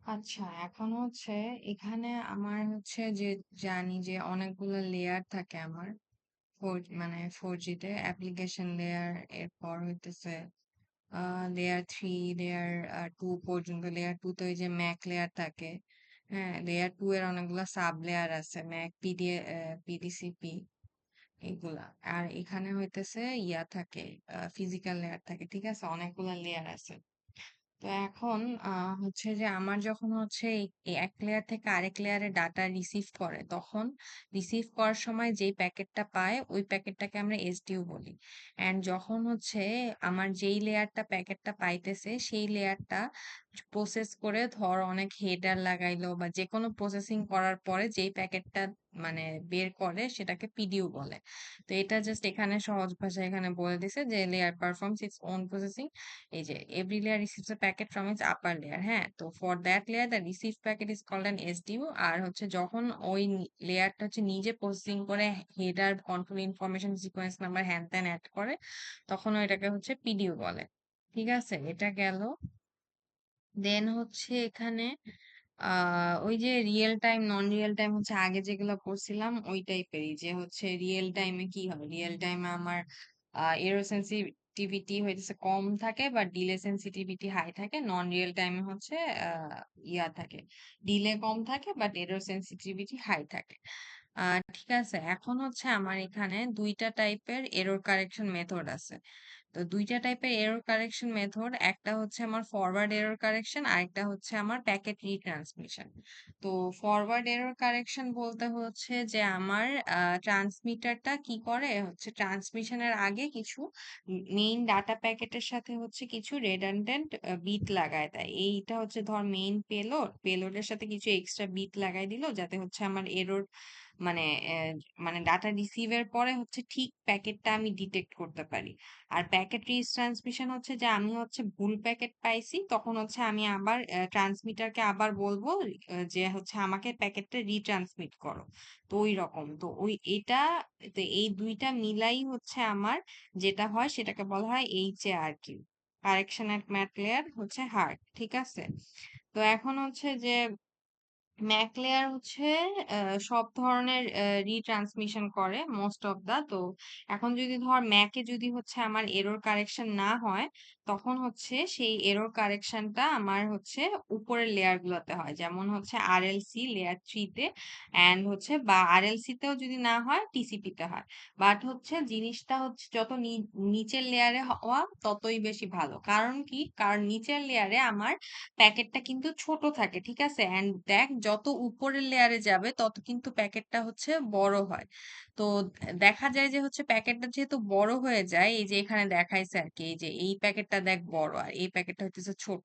আচ্ছা, এখন হচ্ছে এখানে আমার হচ্ছে যে জানি যে অনেকগুলো লেয়ার থাকে আমার মানে 4G তে অ্যাপ্লিকেশন লেয়ার, এরপর হইতেছে লেয়ার 3, লেয়ার 2 পর্যন্ত। লেয়ার 2 তে ওই যে ম্যাক লেয়ার থাকে। হ্যাঁ, লেয়ার 2 এর অনেকগুলো সাব লেয়ার আছে, ম্যাক পিডিসিপি এগুলা। আর এখানে হইতেছে ইয়া থাকে, ফিজিক্যাল লেয়ার থাকে, ঠিক আছে, অনেকগুলা লেয়ার আছে। তো এখন হচ্ছে যে আমার যখন হচ্ছে এই এক লেয়ার থেকে আরেক লেয়ারে ডাটা রিসিভ করে, তখন রিসিভ করার সময় যেই প্যাকেটটা পায় ওই প্যাকেটটাকে আমরা এসডিও বলি। অ্যান্ড যখন হচ্ছে আমার যেই লেয়ারটা প্যাকেটটা পাইতেছে সেই লেয়ারটা প্রসেস করে, ধর অনেক হেডার লাগাইলো বা যে কোনো প্রসেসিং করার পরে যেই প্যাকেটটা মানে বের করে সেটাকে পিডিও বলে। তো এটা জাস্ট এখানে সহজ ভাষায় এখানে বলে দিছে যে layer performs its own processing. এই যে every layer receives a packet from its upper layer, হ্যাঁ, তো for that layer the received packet is called an SDO। আর হচ্ছে যখন ওই লেয়ারটা হচ্ছে নিজে প্রসেসিং করে header, control information, sequence number হ্যান ত্যান অ্যাড করে, তখন ওইটাকে হচ্ছে পিডিও বলে। ঠিক আছে, এটা গেল। দেন হচ্ছে এখানে ওই যে real time non real time হচ্ছে আগে যেগুলো পড়ছিলাম ওই টাইপেরই, যে হচ্ছে রিয়েল টাইমে কি হয়, রিয়েল টাইমে আমার এরো সেন্সিটিভিটি হইতেছে কম থাকে বা ডিলে সেন্সিটিভিটি হাই থাকে। নন রিয়েল টাইমে হচ্ছে ইয়া থাকে, ডিলে কম থাকে বাট এরো সেন্সিটিভিটি হাই থাকে। ঠিক আছে, এখন হচ্ছে আমার এখানে দুইটা টাইপের এরর কারেকশন মেথড আছে। তো দুইটা টাইপের এরর কারেকশন মেথড, একটা হচ্ছে আমার ফরওয়ার্ড এরর কারেকশন, আরেকটা হচ্ছে আমার প্যাকেট রিট্রান্সমিশন। তো ফরওয়ার্ড এরর কারেকশন বলতে হচ্ছে যে আমার ট্রান্সমিটারটা কি করে, হচ্ছে ট্রান্সমিশনের আগে কিছু মেইন ডাটা প্যাকেটের সাথে হচ্ছে কিছু রেডান্ডেন্ট বিট লাগায় দেয়। এইটা হচ্ছে ধর মেইন পেলোডের সাথে কিছু এক্সট্রা বিট লাগাই দিল, যাতে হচ্ছে আমার এরর মানে আহ, মানে ডাটা রিসিভের পরে হচ্ছে ঠিক প্যাকেটটা আমি ডিটেক্ট করতে পারি। আর প্যাকেট ট্রান্সমিশন হচ্ছে যে আমি হচ্ছে ভুল প্যাকেট পাইছি, তখন হচ্ছে আমি আবার ট্রান্সমিটারকে আবার বলবো যে হচ্ছে আমাকে প্যাকেটটা রিট্রান্সমিট করো। তো ওই রকম, তো ওই এটা, তো এই দুইটা মিলাই হচ্ছে আমার যেটা হয় সেটাকে বলা হয় HARQ, কারেকশন এট ম্যাট লেয়ার হচ্ছে হার্ট। ঠিক আছে, তো এখন হচ্ছে যে ম্যাক লেয়ার হচ্ছে সব ধরনের রিট্রান্সমিশন করে মোস্ট অফ দা। তো এখন যদি ধর ম্যাকে যদি হচ্ছে আমার এরর কারেকশন না হয়, তখন হচ্ছে সেই এরর কারেকশনটা আমার হচ্ছে উপরের লেয়ার গুলোতে হয়, যেমন হচ্ছে RLC লেয়ার 3 তে, অ্যান্ড হচ্ছে বা RLC তেও যদি না হয় TCP তে হয়। বাট হচ্ছে জিনিসটা হচ্ছে যত নিচের লেয়ারে হওয়া ততই বেশি ভালো। কারণ কি, কারণ নিচের লেয়ারে আমার প্যাকেটটা কিন্তু ছোট থাকে, ঠিক আছে, এন্ড দেখ যত উপরের লেয়ারে যাবে তত কিন্তু প্যাকেটটা হচ্ছে বড় হয়। তো দেখা যায় যে হচ্ছে প্যাকেটটা যেহেতু বড় হয়ে যায়, এই যে এখানে দেখাইছে আর কি, এই যে এই প্যাকেটটা দেখ বড় আর এই প্যাকেটটা হচ্ছে ছোট।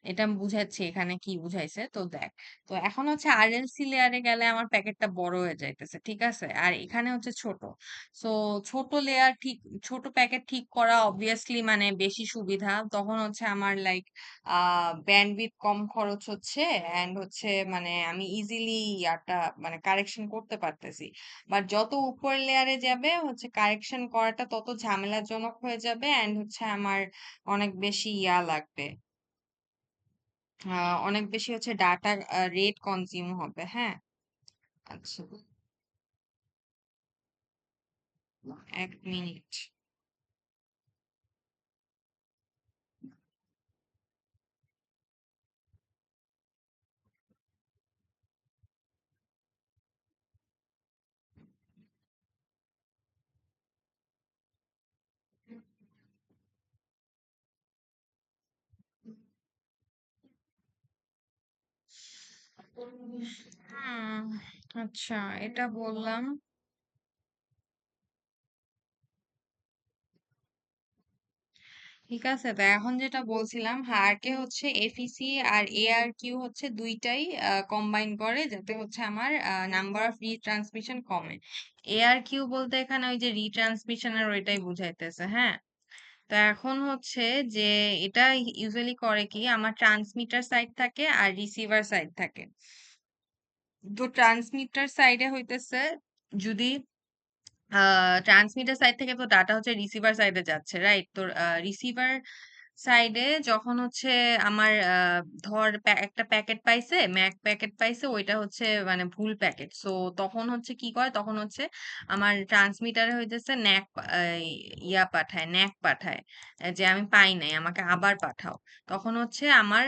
এটা আমি বুঝাচ্ছি এখানে কি বুঝাইছে, তো দেখ। তো এখন হচ্ছে RLC লেয়ারে গেলে আমার প্যাকেটটা বড় হয়ে যাইতেছে, ঠিক আছে, আর এখানে হচ্ছে ছোট। সো ছোট লেয়ার ঠিক, ছোট প্যাকেট ঠিক করা অবভিয়াসলি মানে বেশি সুবিধা। তখন হচ্ছে আমার লাইক ব্যান্ডউইথ কম খরচ হচ্ছে, এন্ড হচ্ছে মানে আমি ইজিলি ইয়াটা মানে কারেকশন করতে পারতেছি। বাট যত উপর লেয়ারে যাবে হচ্ছে কারেকশন করাটা তত ঝামেলাজনক হয়ে যাবে, এন্ড হচ্ছে আমার অনেক বেশি ইয়া লাগবে, অনেক বেশি হচ্ছে ডাটা রেট কনজিউম হবে। হ্যাঁ, আচ্ছা, 1 মিনিট। হুম, আচ্ছা, এটা বললাম। ঠিক আছে, তো এখন যেটা বলছিলাম, হারকে হচ্ছে এফইসি আর এআরকিউ হচ্ছে দুইটাই কম্বাইন করে, যাতে হচ্ছে আমার নাম্বার অফ রিট্রান্সমিশন কমে। এআরকিউ বলতে এখানে ওই যে রিট্রান্সমিশনের ওইটাই বুঝাইতেছে। হ্যাঁ, তো এখন হচ্ছে যে এটা ইউজুয়ালি করে কি, আমার ট্রান্সমিটার সাইড থাকে আর রিসিভার সাইড থাকে। তো ট্রান্সমিটার সাইডে হইতেছে যদি ট্রান্সমিটার সাইড থেকে তো ডাটা হচ্ছে রিসিভার সাইডে যাচ্ছে, রাইট? তো রিসিভার সাইডে যখন হচ্ছে আমার ধর একটা প্যাকেট পাইছে, ম্যাক প্যাকেট পাইছে, ওইটা হচ্ছে মানে ভুল প্যাকেট। সো তখন হচ্ছে কি করে, তখন হচ্ছে আমার ট্রান্সমিটারে হইতেছে ইয়া পাঠায়, ন্যাক পাঠায়, যে আমি পাই নাই, আমাকে আবার পাঠাও। তখন হচ্ছে আমার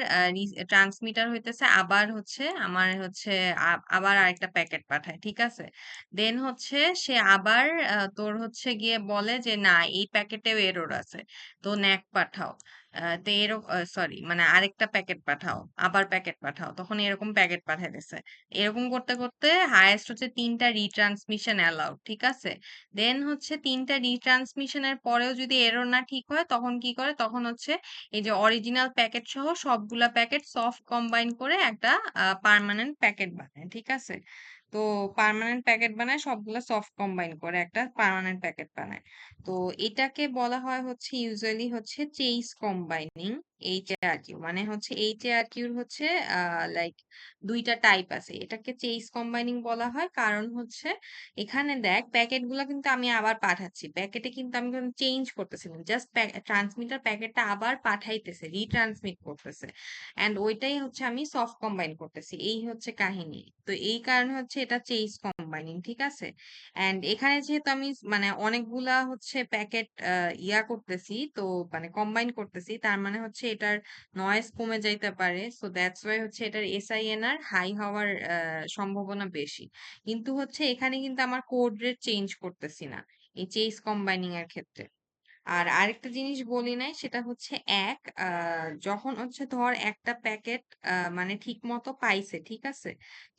ট্রান্সমিটার হইতেছে আবার হচ্ছে আমার হচ্ছে আবার আরেকটা প্যাকেট পাঠায়, ঠিক আছে। দেন হচ্ছে সে আবার তোর হচ্ছে গিয়ে বলে যে না, এই প্যাকেটেও এরর আছে, তো ন্যাক পাঠাও। তো এরকম, সরি, মানে আরেকটা প্যাকেট পাঠাও, আবার প্যাকেট পাঠাও, তখন এরকম প্যাকেট পাঠাইতেছে। এরকম করতে করতে হায়েস্ট হচ্ছে 3টা রিট্রান্সমিশন অ্যালাউড, ঠিক আছে। দেন হচ্ছে 3টা রিট্রান্সমিশনের পরেও যদি এরর না ঠিক হয়, তখন কি করে, তখন হচ্ছে এই যে অরিজিনাল প্যাকেট সহ সবগুলা প্যাকেট সফট কম্বাইন করে একটা পার্মানেন্ট প্যাকেট বানায়, ঠিক আছে। তো পার্মানেন্ট প্যাকেট বানায়, সবগুলা সফট কম্বাইন করে একটা পার্মানেন্ট প্যাকেট বানায়। তো এটাকে বলা হয় হচ্ছে ইউজুয়ালি হচ্ছে চেইস কম্বাইনিং। এইচএআরকিউ মানে হচ্ছে এইচএআরকিউর হচ্ছে লাইক দুইটা টাইপ আছে, এটাকে চেইস কম্বাইনিং বলা হয়। কারণ হচ্ছে এখানে দেখ, প্যাকেট গুলা কিন্তু আমি আবার পাঠাচ্ছি, প্যাকেটে কিন্তু আমি কোনো চেঞ্জ করতেছি না, জাস্ট ট্রান্সমিটার প্যাকেটটা আবার পাঠাইতেছে, রিট্রান্সমিট করতেছে, এন্ড ওইটাই হচ্ছে আমি সফট কম্বাইন করতেছি, এই হচ্ছে কাহিনী। তো এই কারণে হচ্ছে এটা চেইস কম্বাইনিং, ঠিক আছে। এন্ড এখানে যেহেতু আমি মানে অনেকগুলা হচ্ছে প্যাকেট ইয়া করতেছি, তো মানে কম্বাইন করতেছি, তার মানে হচ্ছে এটার নয়েজ কমে যাইতে পারে। সো দ্যাটস ওয়াই হচ্ছে এটার এসআইএনআর হাই হওয়ার সম্ভাবনা বেশি। কিন্তু হচ্ছে এখানে কিন্তু আমার কোড রেট চেঞ্জ করতেছি না এই চেইস কম্বাইনিং এর ক্ষেত্রে। আর আরেকটা জিনিস বলি নাই, সেটা হচ্ছে যখন হচ্ছে ধর একটা প্যাকেট মানে ঠিক মতো পাইছে, ঠিক আছে,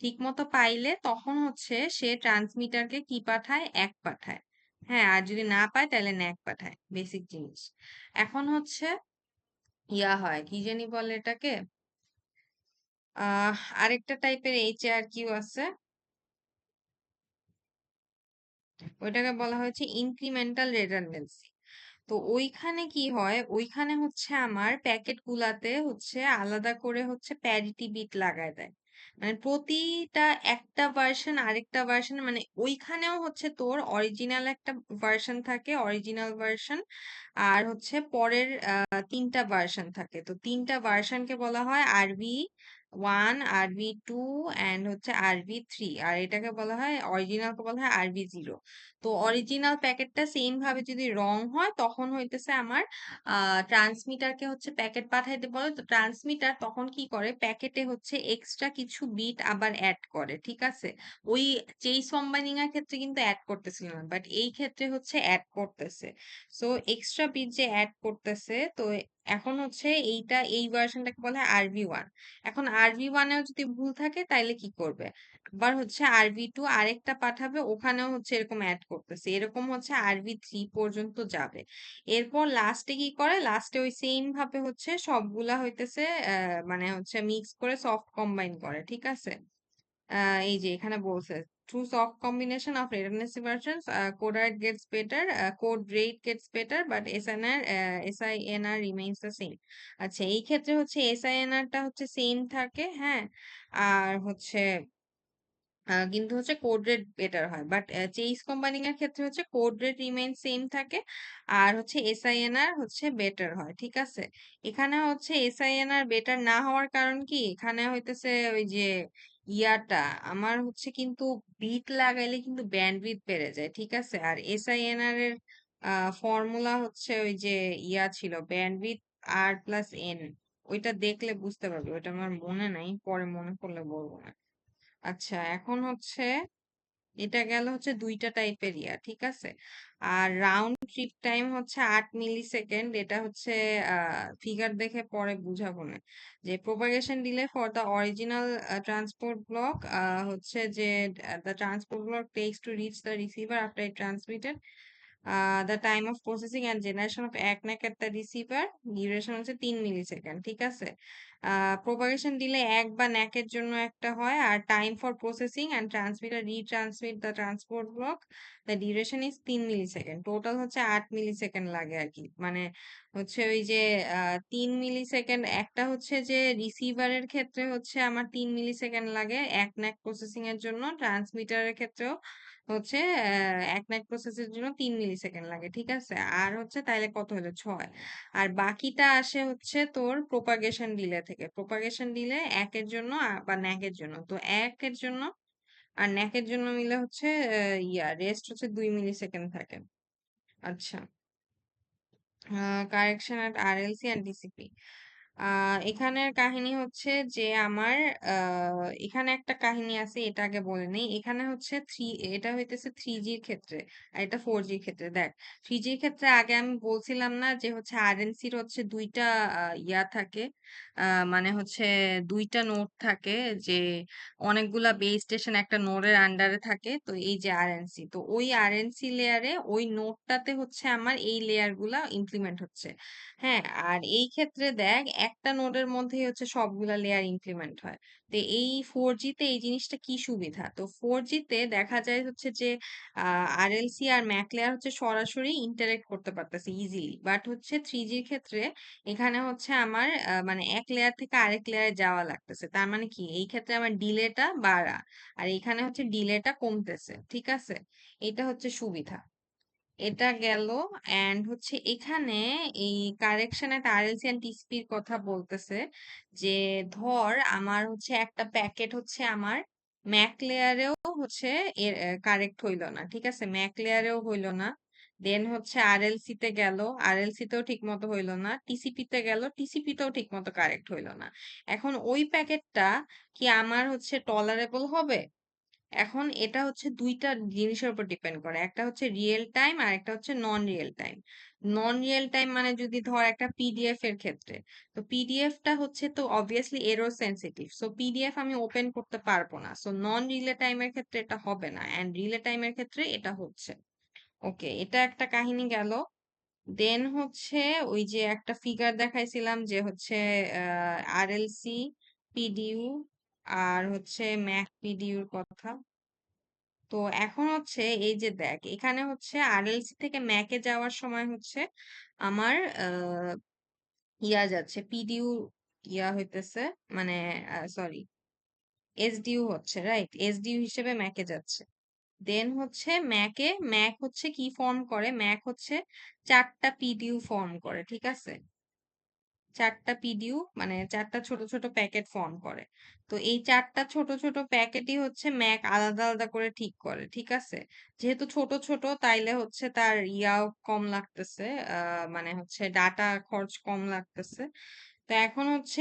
ঠিক মতো পাইলে তখন হচ্ছে সে ট্রান্সমিটারকে কি পাঠায়, এক পাঠায়। হ্যাঁ, আর যদি না পায় তাহলে ন্যাক পাঠায়, বেসিক জিনিস। এখন হচ্ছে ইয়া হয়, কি জানি বলে এটাকে, আরেকটা টাইপের এইচআরকিউ আছে, ওইটাকে বলা হয়েছে ইনক্রিমেন্টাল রেডান্ডেন্সি। তো ওইখানে কি হয়, ওইখানে হচ্ছে আমার প্যাকেট গুলাতে হচ্ছে আলাদা করে হচ্ছে প্যারিটি বিট লাগায় দেয়। মানে প্রতিটা একটা ভার্সন আরেকটা ভার্সন, মানে ওইখানেও হচ্ছে তোর অরিজিনাল একটা ভার্সন থাকে, অরিজিনাল ভার্সন, আর হচ্ছে পরের 3টা ভার্সন থাকে। তো 3টা ভার্সনকে বলা হয় RV1, RV2 অ্যান্ড হচ্ছে RV3। আর এটাকে বলা হয়, অরিজিনালকে বলা হয় RV0। তো অরিজিনাল প্যাকেটটা সেম ভাবে যদি রং হয়, তখন হইতেছে আমার ট্রান্সমিটারকে হচ্ছে প্যাকেট পাঠাইতে বলে। তো ট্রান্সমিটার তখন কি করে, প্যাকেটে হচ্ছে এক্সট্রা কিছু বিট আবার অ্যাড করে, ঠিক আছে। ওই চেইস কম্বাইনিং এর ক্ষেত্রে কিন্তু অ্যাড করতেছিল না, বাট এই ক্ষেত্রে হচ্ছে অ্যাড করতেছে। সো এক্সট্রা বিট যে অ্যাড করতেছে, তো এখন হচ্ছে এই ভার্সনটাকে বলা হয় RV1। এখন RV1এও যদি ভুল থাকে তাইলে কি করবে, আবার হচ্ছে RV2 আরেকটা পাঠাবে, ওখানেও হচ্ছে এরকম অ্যাড করতেছে, এরকম হচ্ছে RV3 পর্যন্ত যাবে। এরপর লাস্টে কি করে, লাস্টে ওই সেম ভাবে হচ্ছে সবগুলা হইতেছে মানে হচ্ছে মিক্স করে সফট কম্বাইন করে, ঠিক আছে। এই যে এখানে বলছে, through soft combination of redundancy versions code rate gets better, code rate gets better, but SINR remains the same। আচ্ছা, এই ক্ষেত্রে হচ্ছে SINR টা হচ্ছে সেম থাকে, হ্যাঁ। আর হচ্ছে কিন্তু হচ্ছে কোড রেট বেটার হয়, বাট চেইস কম্বাইনিং এর ক্ষেত্রে হচ্ছে কোড রেট রিমেইন সেম থাকে, আর হচ্ছে এসআইএনআর হচ্ছে বেটার হয়, ঠিক আছে। এখানে হচ্ছে এসআইএনআর বেটার না হওয়ার কারণ কি, এখানে হইতেছে ওই যে ইয়াটা আমার হচ্ছে কিন্তু বিট লাগাইলে কিন্তু ব্যান্ডউইথ বেড়ে যায়, ঠিক আছে। আর এসআইএনআর এর ফর্মুলা হচ্ছে ওই যে ইয়া ছিল, ব্যান্ডউইথ R+N। ওইটা দেখলে বুঝতে পারবে, ওইটা আমার মনে নাই, পরে মনে করলে বলবো না। আচ্ছা, এখন হচ্ছে এটা গেল হচ্ছে দুইটা টাইপের ইয়া, ঠিক আছে। আর রাউন্ড ট্রিপ টাইম হচ্ছে 8 মিলি সেকেন্ড, এটা হচ্ছে ফিগার দেখে পরে বুঝাবো না। যে propagation delay for the original transport block হচ্ছে যে the transport block takes to reach the receiver after it transmitted, the time of processing and generation of ack nack at the receiver duration হচ্ছে 3 মিলি second, ঠিক আছে। Propagation delay এক বা ন্যাকের জন্য একটা হয়, আর time for processing and transmitter retransmit the transport block, the duration is 3 millisecond. Total হচ্ছে 8 মিলি সেকেন্ড লাগে আর কি। মানে হচ্ছে ওই যে 3 মিলি সেকেন্ড একটা হচ্ছে যে রিসিভারের ক্ষেত্রে হচ্ছে আমার 3 মিলি সেকেন্ড লাগে এক ন্যাক প্রসেসিং এর জন্য, ট্রান্সমিটারের ক্ষেত্রেও হচ্ছে ১ নাইট প্রসেসের জন্য ৩ মিলি সেকেন্ড লাগে। ঠিক আছে? আর হচ্ছে তাইলে কত হলো? ৬। আর বাকিটা আসে হচ্ছে তোর প্রোপাগেশন ডিলে থেকে। প্রোপাগেশন ডিলে ১ এর জন্য বা ন্যাক এর জন্য। তো ১ এর জন্য আর ন্যাক এর জন্য মিলে হচ্ছে রেস্ট হচ্ছে ২ মিলি সেকেন্ড থাকে। আচ্ছা। Correction at RLC and DCP. এখানের কাহিনী হচ্ছে যে আমার এখানে একটা কাহিনী আছে, এটা আগে বলে নেই। এখানে হচ্ছে এটা হইতেছে 3G র ক্ষেত্রে আর এটা 4G র ক্ষেত্রে। দেখ, 3G র ক্ষেত্রে আগে আমি বলছিলাম না যে হচ্ছে আরএনসির হচ্ছে দুইটা ইয়া থাকে, মানে হচ্ছে দুইটা নোড থাকে, যে অনেকগুলা বেস স্টেশন একটা নোডের আন্ডারে থাকে। তো এই যে আরএনসি, তো ওই আরএনসি লেয়ারে ওই নোডটাতে হচ্ছে আমার এই লেয়ার গুলা ইমপ্লিমেন্ট হচ্ছে। হ্যাঁ, আর এই ক্ষেত্রে দেখ, একটা নোডের মধ্যেই হচ্ছে সবগুলা লেয়ার ইমপ্লিমেন্ট হয়। তো এই 4G তে এই জিনিসটা কি সুবিধা? তো 4G তে দেখা যায় হচ্ছে যে আরএলসি আর ম্যাক লেয়ার হচ্ছে সরাসরি ইন্টারেক্ট করতে পারতেছে ইজিলি। বাট হচ্ছে 3G র ক্ষেত্রে এখানে হচ্ছে আমার মানে এক লেয়ার থেকে আরেক লেয়ারে যাওয়া লাগতেছে। তার মানে কি? এই ক্ষেত্রে আমার ডিলেটা বাড়া। আর এখানে হচ্ছে ডিলেটা কমতেছে। ঠিক আছে? এটা হচ্ছে সুবিধা। এটা গেল। অ্যান্ড হচ্ছে এখানে এই কারেকশন এট আরএলসি এন্ড টিসিপির কথা বলতেছে যে ধর আমার হচ্ছে একটা প্যাকেট হচ্ছে আমার ম্যাক লেয়ারেও হচ্ছে এর কারেক্ট হইলো না। ঠিক আছে? ম্যাক লেয়ারেও হইলো না। দেন হচ্ছে আরএলসি তে গেল, আরএলসি তেও ঠিক মতো হইলো না। টিসিপি তে গেল, টিসিপি তেও ঠিক মতো কারেক্ট হইলো না। এখন ওই প্যাকেটটা কি আমার হচ্ছে টলারেবল হবে? এখন এটা হচ্ছে দুইটা জিনিসের উপর ডিপেন্ড করে। একটা হচ্ছে রিয়েল টাইম আর একটা হচ্ছে non real time. Non real time মানে যদি ধর একটা পিডিএফ এর ক্ষেত্রে, তো পিডিএফটা হচ্ছে তো obviously error sensitive, so PDF আমি ওপেন করতে পারবো না। সো নন রিলে টাইমের ক্ষেত্রে এটা হবে না, এন্ড রিলে টাইমের ক্ষেত্রে এটা হচ্ছে। ওকে, এটা একটা কাহিনী গেল। দেন হচ্ছে ওই যে একটা ফিগার দেখাইছিলাম যে হচ্ছে আরএলসি পিডিইউ আর হচ্ছে ম্যাক পিডিইউর কথা। তো এখন হচ্ছে এই যে দেখ, এখানে হচ্ছে আরএলসি থেকে ম্যাকে যাওয়ার সময় হচ্ছে আমার ইয়া যাচ্ছে পিডিইউ, ইয়া হইতেছে, মানে সরি, এসডিইউ হচ্ছে, রাইট? এসডিইউ হিসেবে ম্যাকে যাচ্ছে। দেন হচ্ছে ম্যাক হচ্ছে কি ফর্ম করে? ম্যাক হচ্ছে 4টা পিডিইউ ফর্ম করে। ঠিক আছে? 4টা পিডিইউ মানে 4টা ছোট ছোট প্যাকেট ফর্ম করে। তো এই 4টা ছোট ছোট প্যাকেটই হচ্ছে ম্যাক আলাদা আলাদা করে ঠিক করে। ঠিক আছে? যেহেতু ছোট ছোট, তাইলে হচ্ছে তার ইয়াও কম লাগতেছে, মানে হচ্ছে ডাটা খরচ কম লাগতেছে। তো এখন হচ্ছে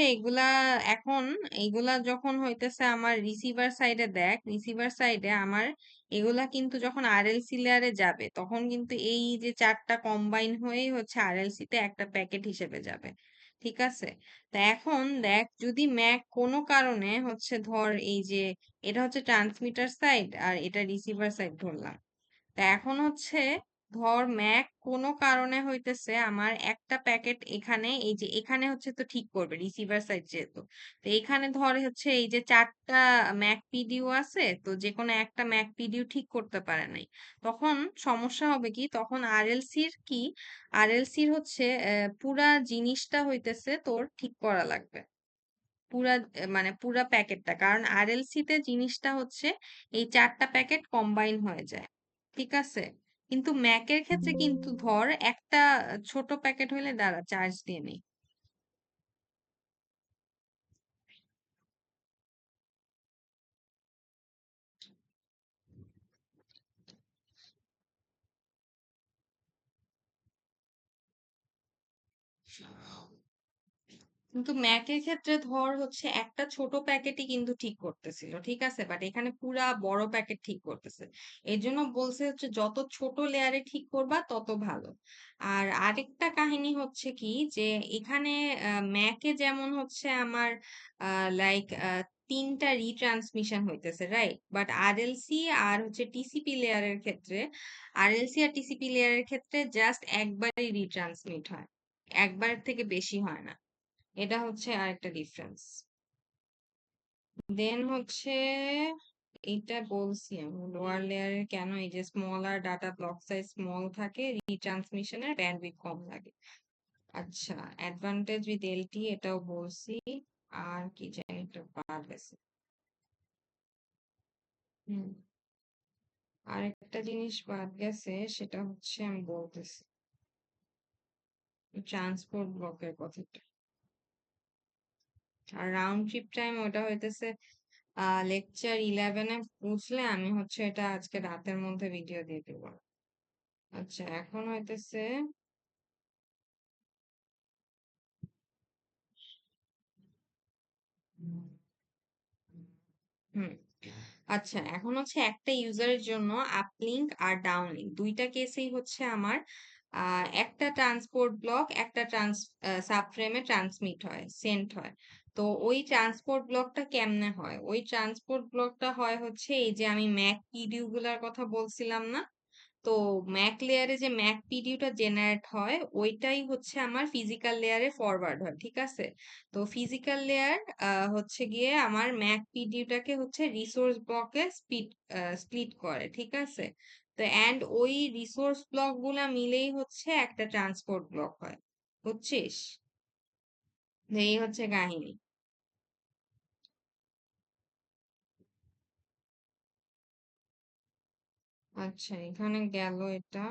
এখন এগুলা যখন হইতেছে আমার রিসিভার সাইডে, দেখ রিসিভার সাইডে আমার এগুলা কিন্তু যখন আরএলসি লেয়ারে যাবে, তখন কিন্তু এই যে 4টা কম্বাইন হয়েই হচ্ছে আরএলসি তে একটা প্যাকেট হিসেবে যাবে। ঠিক আছে? তা এখন দেখ, যদি ম্যাক কোনো কারণে হচ্ছে ধর এই যে এটা হচ্ছে ট্রান্সমিটার সাইড আর এটা রিসিভার সাইড ধরলাম। তা এখন হচ্ছে ধর ম্যাক কোনো কারণে হইতেছে আমার একটা প্যাকেট এখানে, এই যে এখানে হচ্ছে তো ঠিক করবে রিসিভার সাইড যেহেতু। তো এখানে ধর হচ্ছে এই যে 4টা ম্যাক পিডিইউ আছে, তো যে কোনো একটা ম্যাক পিডিইউ ঠিক করতে পারে নাই। তখন সমস্যা হবে কি? তখন আরএলসির হচ্ছে পুরা জিনিসটা হইতেছে তোর ঠিক করা লাগবে। পুরা মানে পুরা প্যাকেটটা, কারণ আরএলসি তে জিনিসটা হচ্ছে এই 4টা প্যাকেট কম্বাইন হয়ে যায়। ঠিক আছে? কিন্তু ম্যাকের ক্ষেত্রে কিন্তু ধর একটা ছোট প্যাকেট হইলে দাঁড়া চার্জ দিয়ে নেই। কিন্তু ম্যাকের ক্ষেত্রে ধর হচ্ছে একটা ছোট প্যাকেটই কিন্তু ঠিক করতেছিল। ঠিক আছে? বাট এখানে পুরা বড় প্যাকেট ঠিক করতেছে। এর জন্য বলছে হচ্ছে যত ছোট লেয়ারে ঠিক করবা তত ভালো। আর আরেকটা কাহিনী হচ্ছে কি, যে এখানে ম্যাকে যেমন হচ্ছে আমার লাইক 3টা রিট্রান্সমিশন হইতেছে, রাইট? বাট আরএলসি আর হচ্ছে টিসিপি লেয়ারের ক্ষেত্রে, আরএলসি আর টিসিপি লেয়ারের ক্ষেত্রে জাস্ট একবারই রিট্রান্সমিট হয়, একবার থেকে বেশি হয় না। এটা হচ্ছে আরেকটা ডিফারেন্স। দেন হচ্ছে এটা বলছি আমি, লোয়ার লেয়ারে কেন এই যে smaller data block size small থাকে, রিট্রান্সমিশনের ব্যান্ডউইথ কম লাগে। আচ্ছা, অ্যাডভান্টেজ উইথ এলটি এটাও বলছি। আর কি জানি একটা বাদ গেছে। হুম, আরেকটা জিনিস বাদ গেছে, সেটা হচ্ছে আমি বলতেছি ট্রান্সপোর্ট ব্লকের কথাটা। আর রাউন্ড ট্রিপ টাইম ওটা হইতেছে লেকচার 11-এ বুঝলে আমি হচ্ছে এটা আজকে রাতের মধ্যে ভিডিও দিয়ে দিব। আচ্ছা, এখন হইতেছে হুম আচ্ছা, এখন হচ্ছে একটা ইউজারের জন্য আপলিঙ্ক আর ডাউনলিঙ্ক দুইটা কেসেই হচ্ছে আমার একটা ট্রান্সপোর্ট ব্লক একটা সাবফ্রেমে ট্রান্সমিট হয়, সেন্ড হয়। তো ওই ট্রান্সপোর্ট ব্লকটা কেমনে হয়? ওই ট্রান্সপোর্ট ব্লকটা হয় হচ্ছে এই যে আমি ম্যাক পিডিউ গুলার কথা বলছিলাম না, তো ম্যাক লেয়ারে যে ম্যাক পিডিউটা জেনারেট হয় ওইটাই হচ্ছে আমার ফিজিক্যাল লেয়ারে ফরওয়ার্ড হয়, ঠিক আছে? তো ফিজিক্যাল লেয়ার হচ্ছে গিয়ে আমার ম্যাক পিডিউটাকে হচ্ছে রিসোর্স ব্লকে স্প্লিট করে, ঠিক আছে? তো অ্যান্ড ওই রিসোর্স ব্লক গুলা মিলেই হচ্ছে একটা ট্রান্সপোর্ট ব্লক হয়, বুঝছিস? তো এই হচ্ছে কাহিনী। আচ্ছা, এখানে গেল এটা।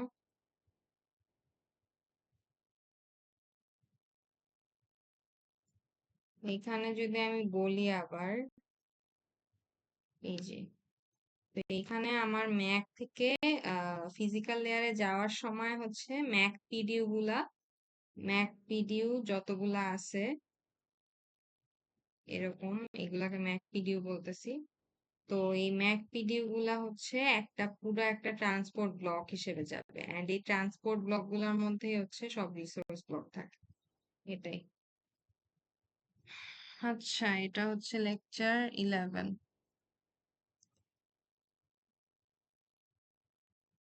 এখানে যদি আমি বলি আবার, এই যে, তো এখানে আমার ম্যাক থেকে ফিজিক্যাল লেয়ারে যাওয়ার সময় হচ্ছে ম্যাক পিডিউ যতগুলা আছে এরকম, এগুলাকে ম্যাক পিডিউ বলতেছি। তো এই ম্যাক পিডিউ গুলা হচ্ছে পুরো একটা ট্রান্সপোর্ট ব্লক হিসেবে যাবে, এন্ড এই ট্রান্সপোর্ট ব্লক গুলার মধ্যেই হচ্ছে সব রিসোর্স ব্লক থাকে। এটাই। আচ্ছা, এটা হচ্ছে লেকচার 11।